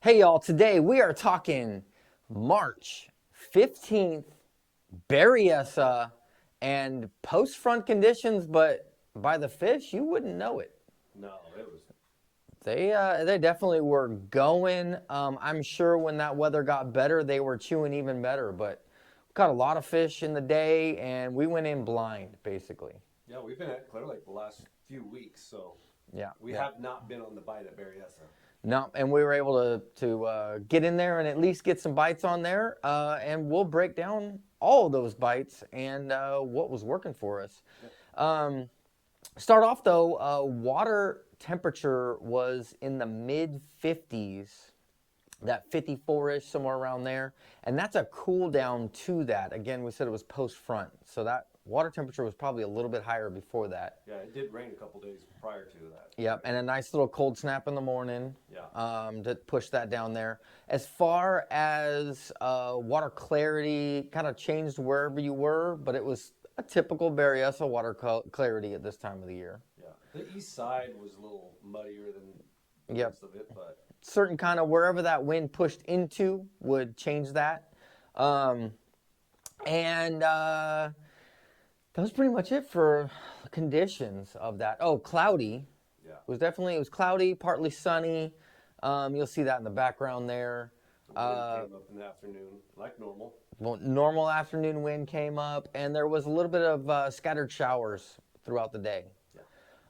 Hey y'all, today we are talking March 15th, Berryessa, and post-front conditions, but by the fish, you wouldn't know it. No, it was. They definitely were going. I'm sure when that weather got better, they were chewing even better, but caught a lot of fish in the day, and we went in blind, basically. Yeah, we've been at Clear Lake the last few weeks, so Yeah, we yeah. have not been on the bite at Berryessa. No, and we were able to get in there and at least get some bites on there, and we'll break down all of those bites and what was working for us. Yeah. Um, Start off though, water temperature was in the mid 50s, that 54-ish, somewhere around there, and that's a cool down to that. Again, we said it was post front, so that water temperature was probably a little bit higher before that. Yeah, it did rain a couple days prior to that. Yep, and a nice little cold snap in the morning. Yeah. To push that down there. As far as water clarity, kind of changed wherever you were, but it was a typical Berryessa water clarity at this time of the year. Yeah. The east side was a little muddier than the Yep, rest of it, but certain kind of wherever that wind pushed into would change that. Um, and that was pretty much it for conditions of that. Oh, cloudy. yeah. It was cloudy, partly sunny. You'll see that in the background there. The wind came up in the afternoon, like normal. Well, normal afternoon wind came up, and there was a little bit of scattered showers throughout the day.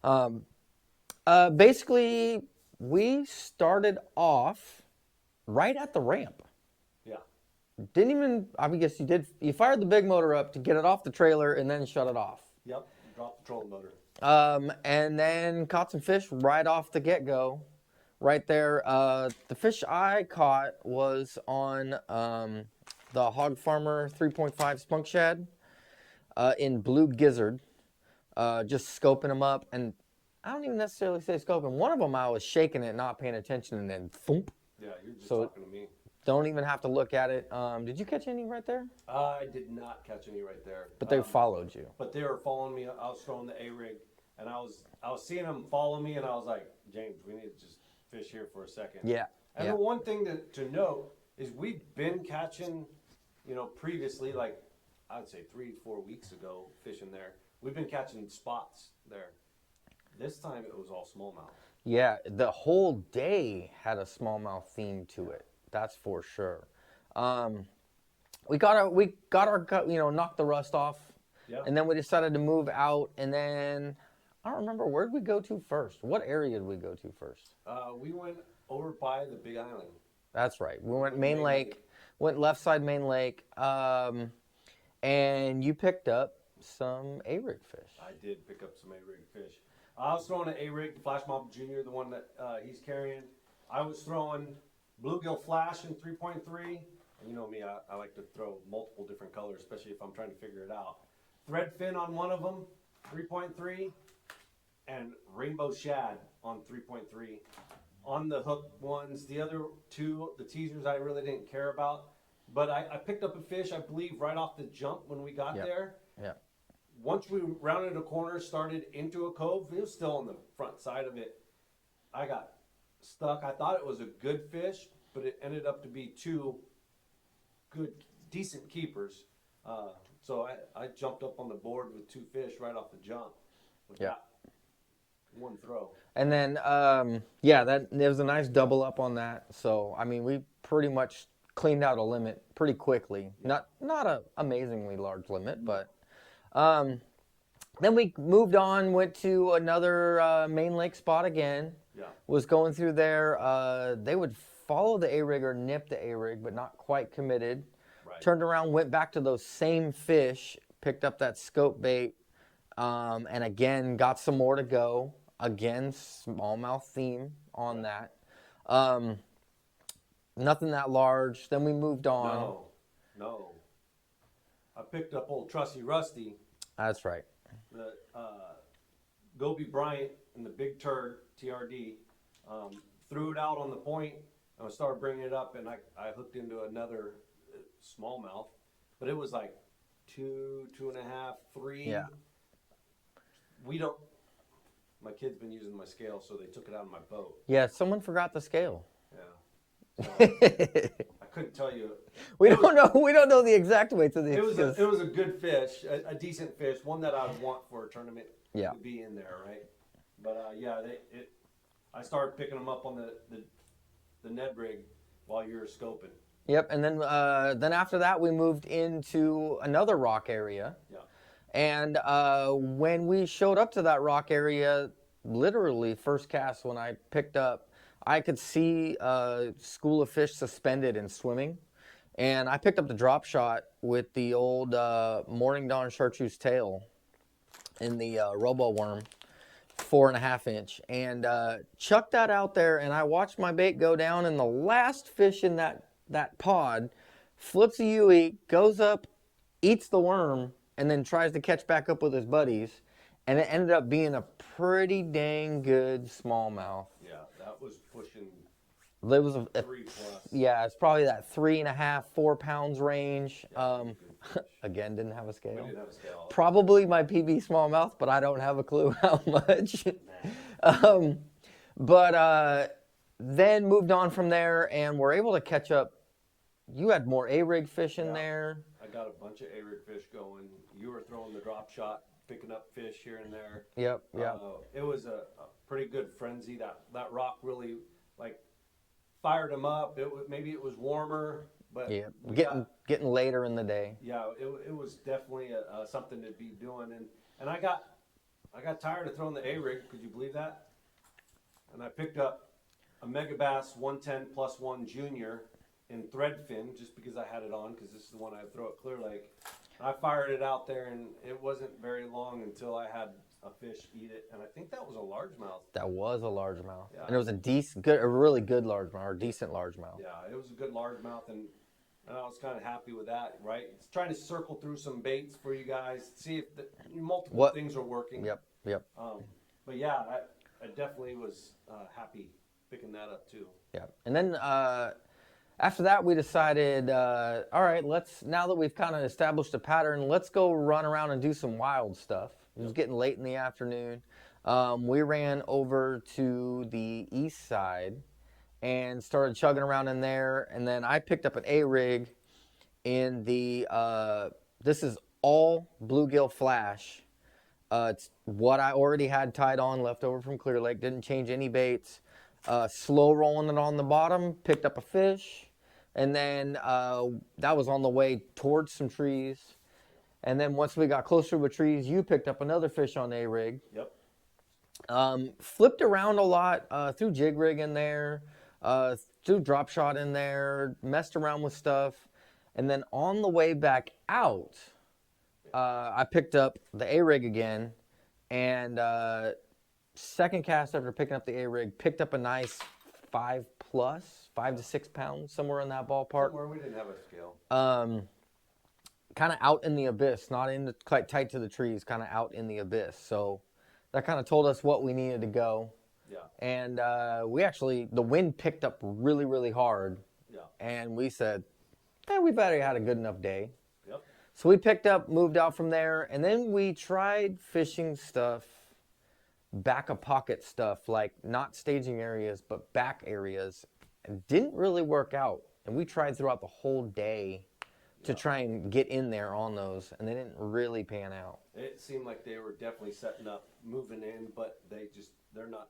Yeah. Basically, we started off right at the ramp. Yeah. Didn't even, I guess you did, you fired the big motor up to get it off the trailer and then shut it off. Yep. Dropped the trolling motor. And then caught some fish right off the get-go. Right there. The fish I caught was on the Hog Farmer 3.5 spunk shad in blue gizzard. Just scoping them up, and I don't even necessarily say scoping. One of them I was shaking it, not paying attention, and then thump. Yeah, you're just So talking to me. don't even have to look at it. Did you catch any right there? I did not catch any right there. But they followed you. But they were following me. I was throwing the A-rig, and I was seeing them follow me, and I was like, James, we need to just fish here for a second. Yeah. And Yeah. the one thing to note is we've been catching, previously, like I'd say 3-4 weeks ago, fishing there. We've been catching spots there. This time it was all smallmouth. Yeah, the whole day had a smallmouth theme to it. That's for sure. We got our knocked the rust off, Yeah. and then we decided to move out. And then I don't remember, where did we go to first? What area did we go to first? We went over by the Big Island. That's right. We went Main Lake, went left side Main Lake, and you picked up some A-rig fish. I did pick up some A-rig fish. I was throwing an A-rig, Flash Mob Jr., the one that he's carrying. I was throwing bluegill flash in 3.3. And you know me, I like to throw multiple different colors, especially if I'm trying to figure it out. Threadfin on one of them, 3.3, and rainbow shad on 3.3. On the hook ones, the other two, the teasers, I really didn't care about. But I picked up a fish, I believe, right off the jump when we got Yep. there. Yeah. Once we rounded a corner, started into a cove, it was still on the front side of it. I got stuck. I thought it was a good fish, but it ended up to be two good, decent keepers. So I jumped up on the board with two fish right off the jump with Yeah. that one throw. And then, that there was a nice double up on that. So, I mean, we pretty much cleaned out a limit pretty quickly. Not a amazingly large limit, but then we moved on, went to another Main Lake spot again. Yeah. Was going through there. They would follow the A-rig or nip the A-rig, but not quite committed. Right. Turned around, went back to those same fish, picked up that scope bait, and again got some more to go. Again, smallmouth theme on that. Nothing that large. Then we moved on. No. I picked up old Trusty Rusty, That's right. the Goby Bryant and the Big Turd TRD. Threw it out on the point and I started bringing it up, and I hooked into another smallmouth, but it was like 2.5, 3. Yeah. My kid's been using my scale, so they took it out of my boat. Yeah, someone forgot the scale. Yeah. So I couldn't tell you. We It was don't know. We don't know the exact weights of these. it was a good fish, a decent fish, one that I would want for a tournament Yeah. to be in there, right? But yeah, I started picking them up on the Ned rig while you were scoping. Yep. And then after that, we moved into another rock area. Yeah. And when we showed up to that rock area, literally first cast when I picked up, I could see a school of fish suspended and swimming. And I picked up the drop shot with the old Morning Dawn chartreuse tail in the robo worm, 4.5 inch, and chucked that out there. And I watched my bait go down, and the last fish in that pod flips a U-eat, goes up, eats the worm, and then tries to catch back up with his buddies. And it ended up being a pretty dang good smallmouth. Yeah, that was pushing It was a 3+. yeah, it's probably that 3.5, 4 pounds range. Yeah, Again, didn't have a we scale. didn't have a scale. Probably my PB smallmouth, but I don't have a clue how much. But then moved on from there, and we're able to catch up. You had more A-rig fish in there. I got a bunch of A-rig fish going. You were throwing the drop shot, picking up fish here and there. Yep, yep. It was a pretty good frenzy. That rock really like fired him up. Maybe it was warmer, but Yeah, we getting later in the day. yeah, it was definitely something to be doing. And I got tired of throwing the A-rig. Could you believe that? And I picked up a Megabass 110+1 Junior in threadfin just because I had it on, because this is the one I throw at Clear Lake. I fired it out there, and it wasn't very long until I had a fish eat it, and I think that was a largemouth. That was a largemouth, Yeah. and it was a really good largemouth, or decent largemouth. Yeah, it was a good largemouth, and I was kind of happy with that. Right, it's trying to circle through some baits for you guys, see if multiple things are working. Yep, yep. But yeah, I definitely was happy picking that up too. Yeah, and then after that, we decided, all right, now that we've kind of established a pattern, let's go run around and do some wild stuff. It was getting late in the afternoon. We ran over to the east side and started chugging around in there. And then I picked up an A-rig in the, this is all bluegill flash. It's what I already had tied on, left over from Clear Lake. Didn't change any baits. Slow rolling it on the bottom, picked up a fish, and then that was on the way towards some trees. And then once we got closer to the trees, you picked up another fish on A-rig. Yep. Flipped around a lot, threw jig rig in there, threw drop shot in there, messed around with stuff. And then on the way back out, I picked up the A-rig again, and second cast after picking up the A-rig, picked up a nice 5 to 6 pounds, somewhere in that ballpark. Somewhere we didn't have a scale. Kind of out in the abyss, not quite tight to the trees, kind of out in the abyss. So that kind of told us what we needed to go. Yeah. And the wind picked up really, really hard. Yeah. And we said, we've already had a good enough day. Yep. So we picked up, moved out from there, and then we tried fishing stuff, back of pocket stuff, like not staging areas, but back areas. It didn't really work out. And we tried throughout the whole day to try and get in there on those, and they didn't really pan out. It seemed like they were definitely setting up, moving in, but they're not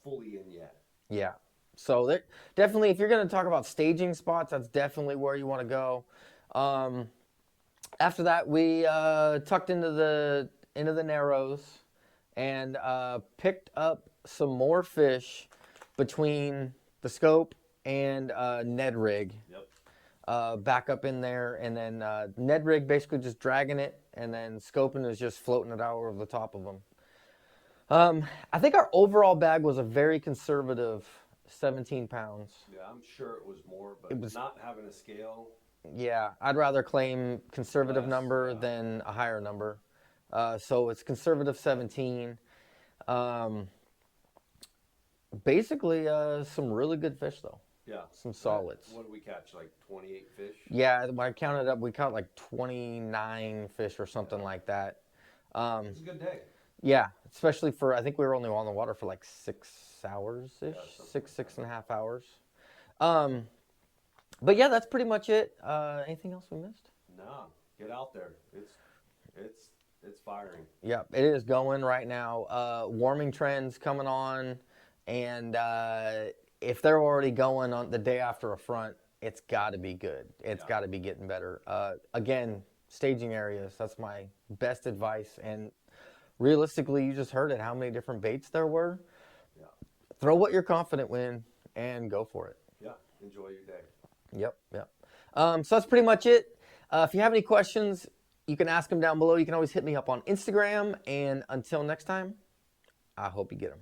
fully in yet. Yeah. So definitely, if you're going to talk about staging spots, that's definitely where you want to go. After that, we tucked into the narrows and picked up some more fish between the scope and Ned rig. Yep. Back up in there, and then Ned rig basically just dragging it, and then scoping is just floating it out over the top of them. I think our overall bag was a very conservative 17 pounds. Yeah, I'm sure it was more, but not having a scale. Yeah, I'd rather claim conservative number than a higher number. So it's conservative 17. Basically, some really good fish, though. Yeah. Some solids. What did we catch, like 28 fish? Yeah, when I counted up, we caught like 29 fish or something like that. It was a good day. Yeah, especially I think we were only on the water for like 6 hours-ish, Yeah, 6.5 hours. But yeah, that's pretty much it. Anything else we missed? No, get out there. It's firing. Yeah, it is going right now. Warming trends coming on, and if they're already going on the day after a front, it's got to be good. It's Yeah. got to be getting better. Again, staging areas. That's my best advice. And realistically, you just heard it. How many different baits there were? Yeah. Throw what you're confident in and go for it. Yeah. Enjoy your day. Yep, yep. So that's pretty much it. If you have any questions, you can ask them down below. You can always hit me up on Instagram. And until next time, I hope you get them.